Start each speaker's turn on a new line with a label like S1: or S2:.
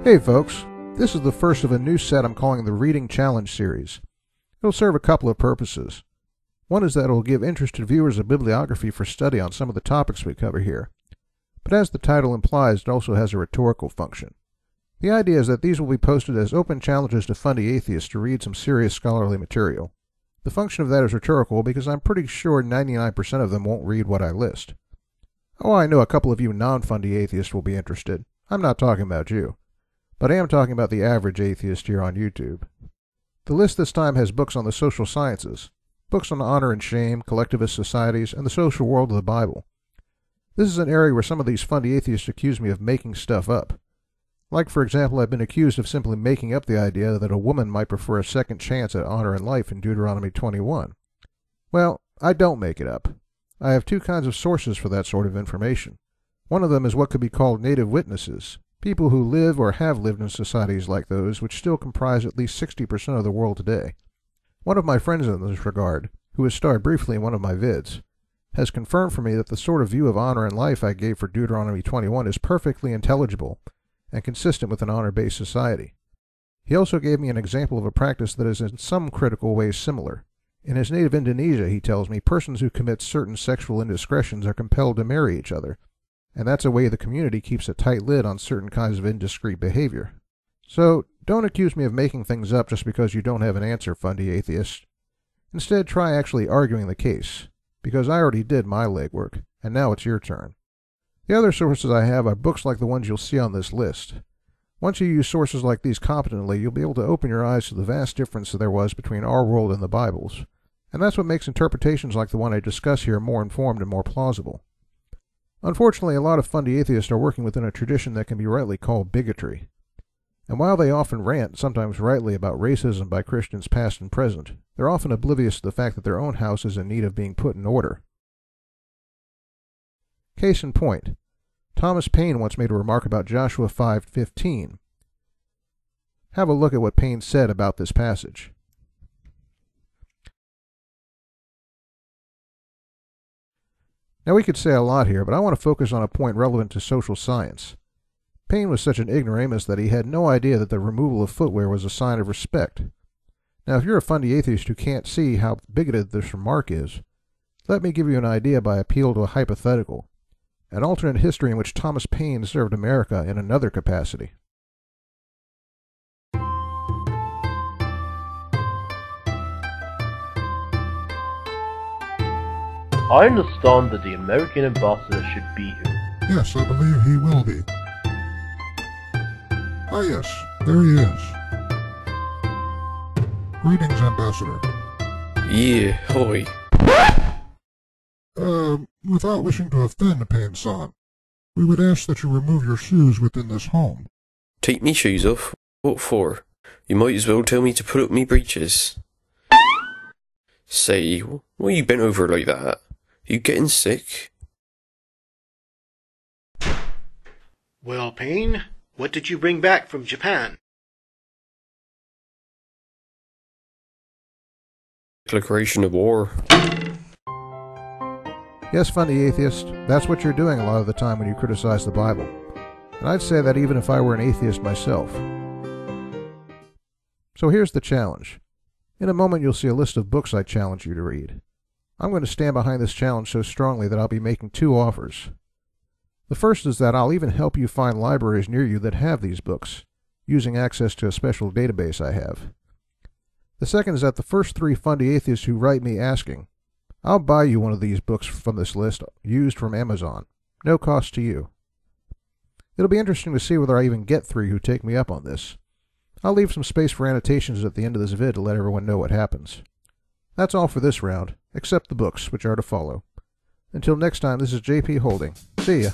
S1: Hey folks, this is the first of a new set I'm calling the Reading Challenge series. It'll serve a couple of purposes. One is that it will give interested viewers a bibliography for study on some of the topics we cover here. But as the title implies, it also has a rhetorical function. The idea is that these will be posted as open challenges to fundy atheists to read some serious scholarly material. The function of that is rhetorical because I'm pretty sure 99% of them won't read what I list. Oh, I know a couple of you non-fundy atheists will be interested. I'm not talking about you. But I am talking about the average atheist here on YouTube. The list this time has books on the social sciences, books on honor and shame, collectivist societies, and the social world of the Bible. This is an area where some of these fundy atheists accuse me of making stuff up. Like, for example, I've been accused of simply making up the idea that a woman might prefer a second chance at honor and life in Deuteronomy 21. Well, I don't make it up. I have two kinds of sources for that sort of information. One of them is what could be called native witnesses, people who live or have lived in societies like those which still comprise at least 60% of the world today. One of my friends in this regard, who has starred briefly in one of my vids, has confirmed for me that the sort of view of honor and life I gave for Deuteronomy 21 is perfectly intelligible and consistent with an honor-based society. He also gave me an example of a practice that is in some critical ways similar. In his native Indonesia, he tells me, persons who commit certain sexual indiscretions are compelled to marry each other, and that's a way the community keeps a tight lid on certain kinds of indiscreet behavior. So, don't accuse me of making things up just because you don't have an answer, fundy atheist. Instead, try actually arguing the case, because I already did my legwork, and now it's your turn. The other sources I have are books like the ones you'll see on this list. Once you use sources like these competently, you'll be able to open your eyes to the vast difference there was between our world and the Bible's, and that's what makes interpretations like the one I discuss here more informed and more plausible. Unfortunately, a lot of fundy atheists are working within a tradition that can be rightly called bigotry. And while they often rant, sometimes rightly, about racism by Christians past and present, they're often oblivious to the fact that their own house is in need of being put in order. Case in point, Thomas Paine once made a remark about Joshua 5:15. Have a look at what Paine said about this passage. Now we could say a lot here, but I want to focus on a point relevant to social science. Paine was such an ignoramus that he had no idea that the removal of footwear was a sign of respect. Now if you're a fundy atheist who can't see how bigoted this remark is, let me give you an idea by appeal to a hypothetical, an alternate history in which Thomas Paine served America in another capacity.
S2: I understand that the American ambassador should be here.
S3: Yes, I believe he will be. Ah yes, there he is. Greetings, Ambassador.
S4: Yeah, hoi.
S3: Without wishing to offend Paine-san, we would ask that you remove your shoes within this home.
S4: Take me shoes off? What for? You might as well tell me to put up me breeches. Say, why you bent over like that? You getting sick?
S5: Well, Paine, what did you bring back from Japan?
S4: Declaration of war.
S1: Yes, fundy atheist, that's what you're doing a lot of the time when you criticize the Bible. And I'd say that even if I were an atheist myself. So here's the challenge. In a moment you'll see a list of books I challenge you to read. I'm going to stand behind this challenge so strongly that I'll be making two offers. The first is that I'll even help you find libraries near you that have these books, using access to a special database I have. The second is that the first three fundy atheists who write me asking, I'll buy you one of these books from this list, used from Amazon. No cost to you. It'll be interesting to see whether I even get three who take me up on this. I'll leave some space for annotations at the end of this vid to let everyone know what happens. That's all for this round, except the books, which are to follow. Until next time, this is JP Holding. See ya.